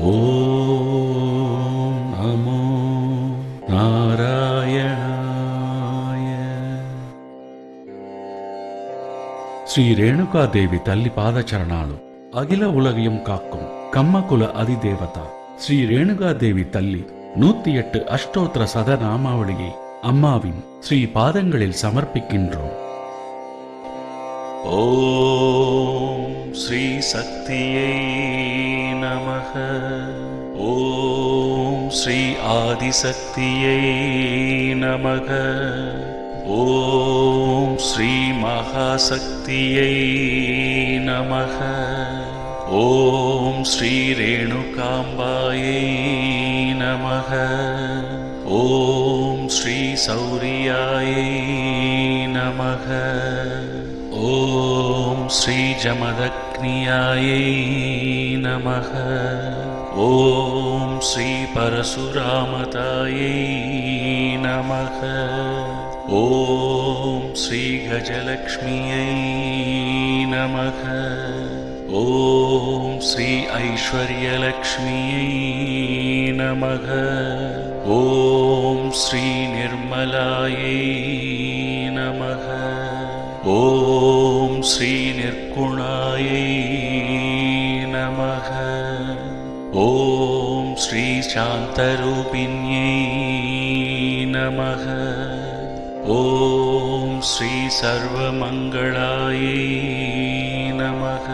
ఓం నమో నారాయణాయ. శ్రీ రేణుకాదేవి తల్లి పాదచరణాలు. அகில உலகையும் காக்கும் கம்மகுல அதிதேவதா ஸ்ரீ ரேணுகாதேவி தள்ளி 108 அஷ்டோத்திர சதநாமாவளியை அம்மாவின் ஸ்ரீ பாதங்களில் சமர்ப்பிக்கின்றோம். ஓம் ஸ்ரீ சக்தியை நமக. ஓம் ஸ்ரீ ஆதிசக்தியை நமக. ஓம் ஸ்ரீ மகாசக்தியை நமக. ஓம் ஸ்ரீ ரேணுகாம்பாயை நமக. ஓம் ஸ்ரீ சௌரியாயை நமக. ஓம் ஸ்ரீ ஜமதக்னியாயை நமக. ஓம் ஸ்ரீ பரசுராமதாயை நமக. ஓம் ஸ்ரீ கஜலக்ஷ்மியை நமக. ஓம் ஸ்ரீ ஐஸ்வர்யலக்ஷ்மியை நமக. ஓம் ஸ்ரீ நிர்மலாயை நமக. ஓம் ஸ்ரீ நிர்குணாயை நமக. ஓம் ஸ்ரீ சாந்தரூபிண்யை நமக. ஓம் ஸ்ரீ சர்வமங்களாயை நமக.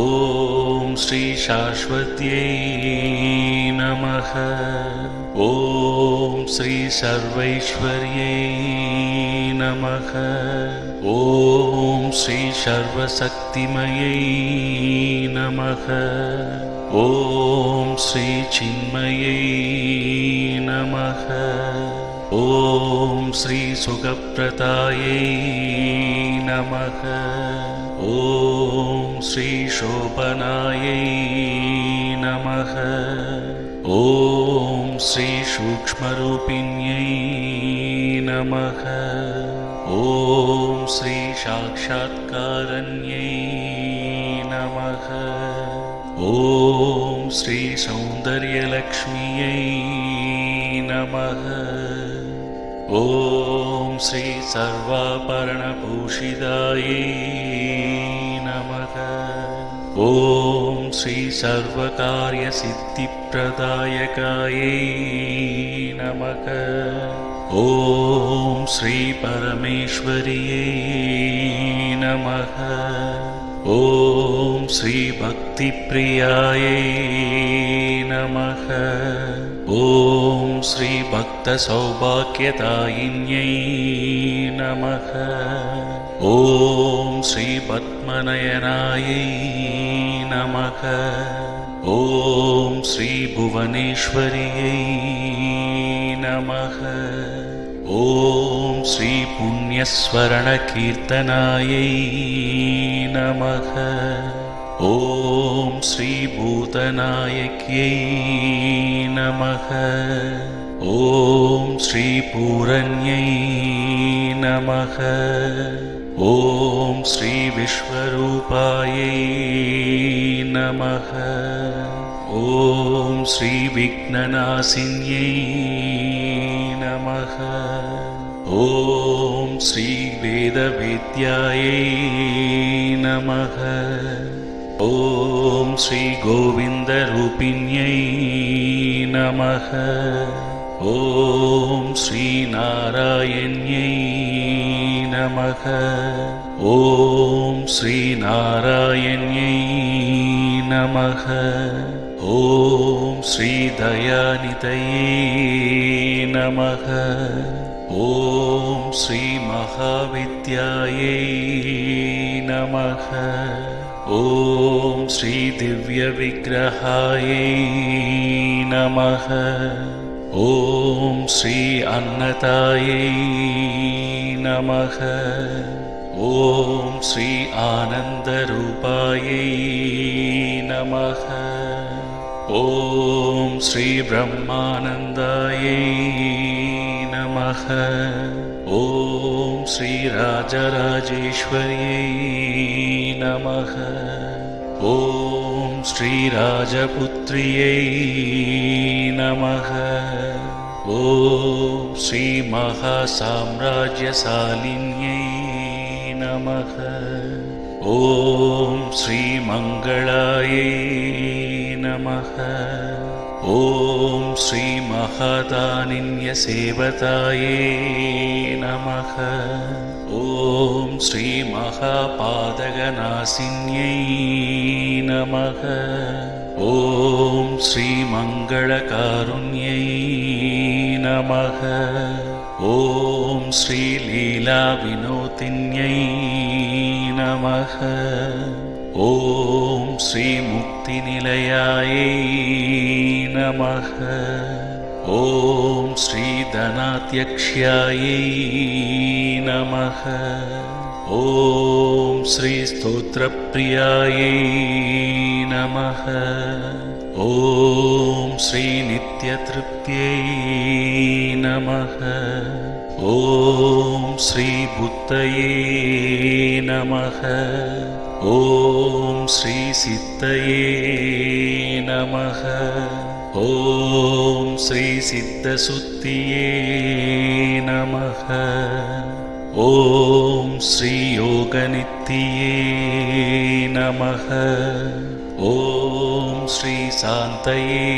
ஓம் ஸ்ரீ சாஸ்வத்யை நமக. ஓம் ஸ்ரீ சர்வைஸ்வர்யை நமக. ஓம் ஸ்ரீ சர்வசக்திமயை நமக. ஓம் ஸ்ரீ சின்மயை நமக. ஓம் ஸ்ரீ சுகப்பிரதாயை நமக. ஓம் ஸ்ரீ சோபனாயை நமக. ஓம் ஸ்ரீ சூக்ஷ்மரூபிண்யை நமக. ஓம் ஸ்ரீ சாக்ஷாத்காரண்யை நமக. ஓம் ஸ்ரீ சௌந்தர்யலக்ஷ்மியை நமக. ஓம் ஸ்ரீ சர்வாபரணபூஷிதாயை நமக. ஓம் ஸ்ரீ சர்வகாரியசித்திப்பிரதாயகாயை நமக. ஓம் ஸ்ரீ பரமேஸ்வரியை நமக. ஓம் ஸ்ரீ பக்திப்ரியாயை நமக. ஓம் ஸ்ரீ பக்தசௌபாக்யதாயின்யை நமக. ஓம் ஸ்ரீ பத்மநயனாயை நமக. ஓம் ஸ்ரீ புவனேஸ்வரியை நமக. ஓம் ஸ்ரீ புண்ணியஸ்வரணகீர்த்தனாயை நமக. ஓம் ஸ்ரீ பூதநாயக்யை நமக. ஓம் ஸ்ரீ பூரண்யை நமக. ஓம் ஸ்ரீ விஸ்வரூபாயை நமக. ஓம் ஸ்ரீ விக்னநாசின்யை நமக. ஓம் ஸ்ரீ வேதவேத்யாயை நமக. ஓம் ஸ்ரீ கோவிந்தரூபிண்யை நமக. ஓம் ஸ்ரீ நாராயண்யை நமக. ஓம் ஸ்ரீ நாராயண்யை நமக. ஓம் ஸ்ரீ தயாநிதையே நமக. ஓம் ஸ்ரீ மகாவித்யாயை நமக. ஓம் ஸ்ரீ திவ்யவிக்கிரகாயை நமக. ஓம் ஸ்ரீ அன்னதாயை நமக. ஓம் ஸ்ரீ ஆனந்தரூபாயை நமக. ஓம் ஸ்ரீ பிரம்மானந்தாயை நமக. ஓம் ஸ்ரீ ராஜராஜேஸ்வரியை நமக. ஓம் श्रीराजपुत्र्यै नमः। ॐ श्रीमहासाम्राज्यशालिन्यै नमः। ॐ श्रीमङ्गलायै नमः। ॐ श्रीमहादानिन्यसेवतायै नमः। ॐ श्रीमहापादगनासिन्यै नमः। ॐ श्रीमङ्गलकारुण्यै नमः। ॐ श्रीलीलाविनोदिन्यै नमः। ॐ श्रीमुक्तिनिलयायै नमः। ॐ श्रीधनाध्यक्ष्यायै नमः। ॐ श्रीस्तोत्रप्रियायै नमः। ॐ श्रीनित्यतृप्त्यै नमः। ॐ श्रीबुद्धये नमः। ॐ श्रीसिद्धये नमः। ॐ श्रीसिद्धसुत्तिये नमः। ॐ श्रीयोगनित्ये नमः। ॐ श्रीशान्तये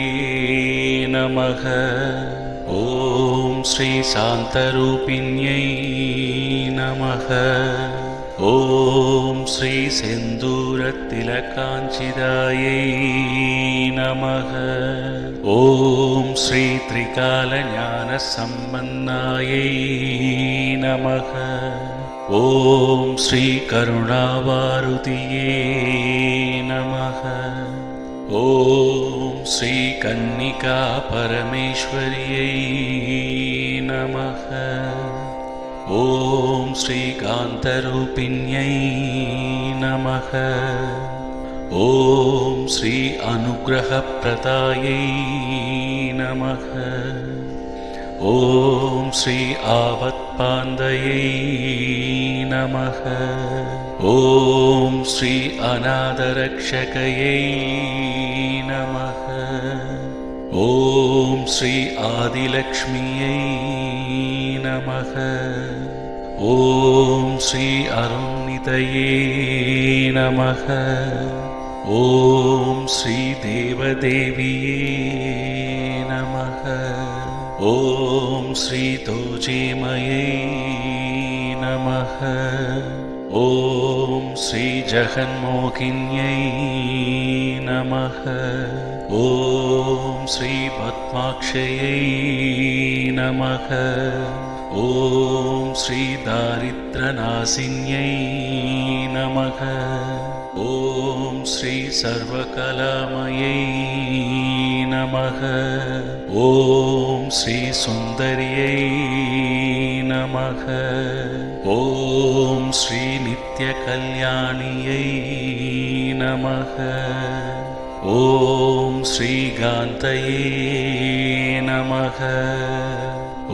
नमः। ॐ श्रीशान्तरूपिण्यै नमः। ॐ श्रीसिन्दूरतिलकाञ्चितायै नमः। ॐ श्रीत्रिकालज्ञानसम्पन्नायै नमः। ॐ श्रीकरुणावारुतिये नमः। ॐ श्रीकन्निकापरमेश्वर्यै नमः। ॐ श्रीकान्तरूपिण्यै नमः। ॐ श्री अनुग्रहप्रदायै नमः। ॐ श्री आवत्पान्दयै नमः। ॐ श्री अनाथरक्षकयै नमः। ॐ श्री आदिलक्ष्म्यै नमः। ॐ श्री अरुणितये नमः। ॐ श्री देवदेव्यै नमः। ॐ श्री दोजेमयै नमः। ॐ श्री जगन्मोहिन्यै नमः। ॐ श्री पद्माक्षयै नमः। ॐ श्री दारिद्र्यनाशिन्यै नमः। ॐ श्री सर्वकलामयै नमः। ॐ श्री सुन्दर्यै नमः। ॐ श्री नित्यकल्याण्यै नमः। ॐ श्रीकान्तये नमः।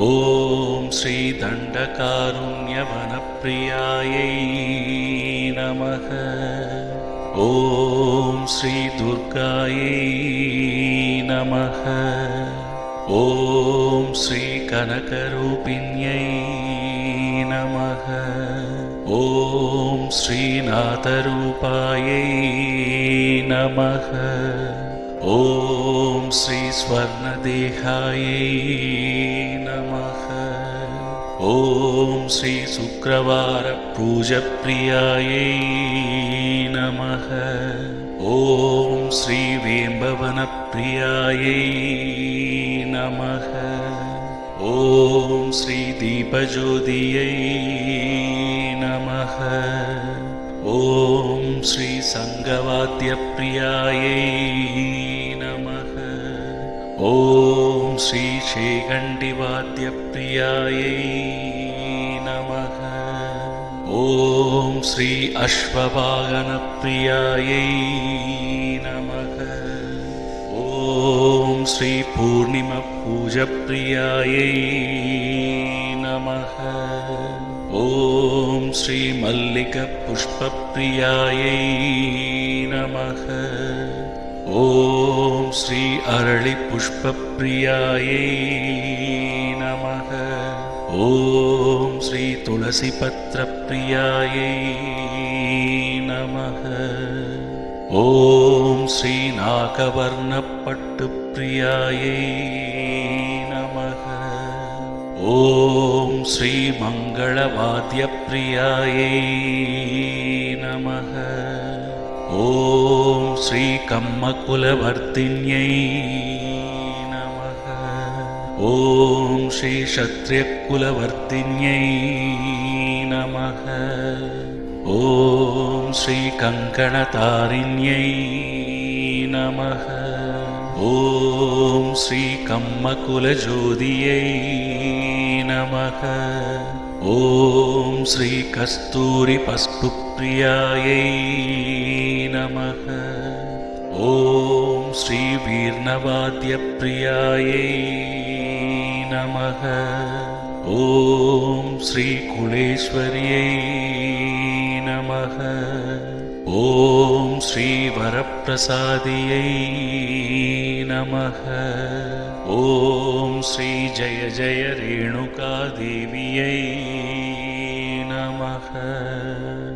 ॐ श्रीदण्डकारुण्यवनप्रियायै नमः। ॐ श्रीदुर्गायै नमः। ॐ श्रीकनकरूपिण्यै नमः। ॐ श्रीनाथरूपायै नमः। ॐ श्रीस्वर्णदेहायै नमः। ॐ श्रीशुक्रवारपूजप्रियायै नमः। ॐ श्रीवेम्बवनप्रियायै नमः। ॐ श्रीदीपज्योतियै नमः। ॐ श्रीसङ्गवाद्यप्रियायै नमः। ॐ श्रीशेखण्डिवाद्यप्रियायै नमः। ॐ श्री अश्ववाहनप्रियायै नमः। ॐ श्री पूर्णिमपूजप्रियायै नमः। ॐ श्री मल्लिकपुष्पप्रियायै नमः। ॐ श्री अरळिपुष्पप्रियायै नमः। ॐ श्री तुलसीपत्रप्रियायै नमः। ॐ श्री नागवर्णपट्टुप्रियायै नमः। ॐ श्री मङ्गलवाद्यप्रियायै नमः। ॐ श्री कम्मकुलवर्तिन्यै नमः। ॐ श्री क्षत्रियकुलवर्तिन्यै नमः। ॐ श्री कङ्कणतारिण्यै नमः। ॐ श्री कम्मकुलज्योतियै नमः। ॐ श्री कस्तूरिपस्पुप्रियायै नमः। ॐ श्री वीर्णवाद्यप्रियायै नमः। ॐ श्री कुलेश्वर्यै नमः। ॐ श्री वरप्रसादियै नमः। ॐ श्री जय जय रेणुकादेव्यै नमः।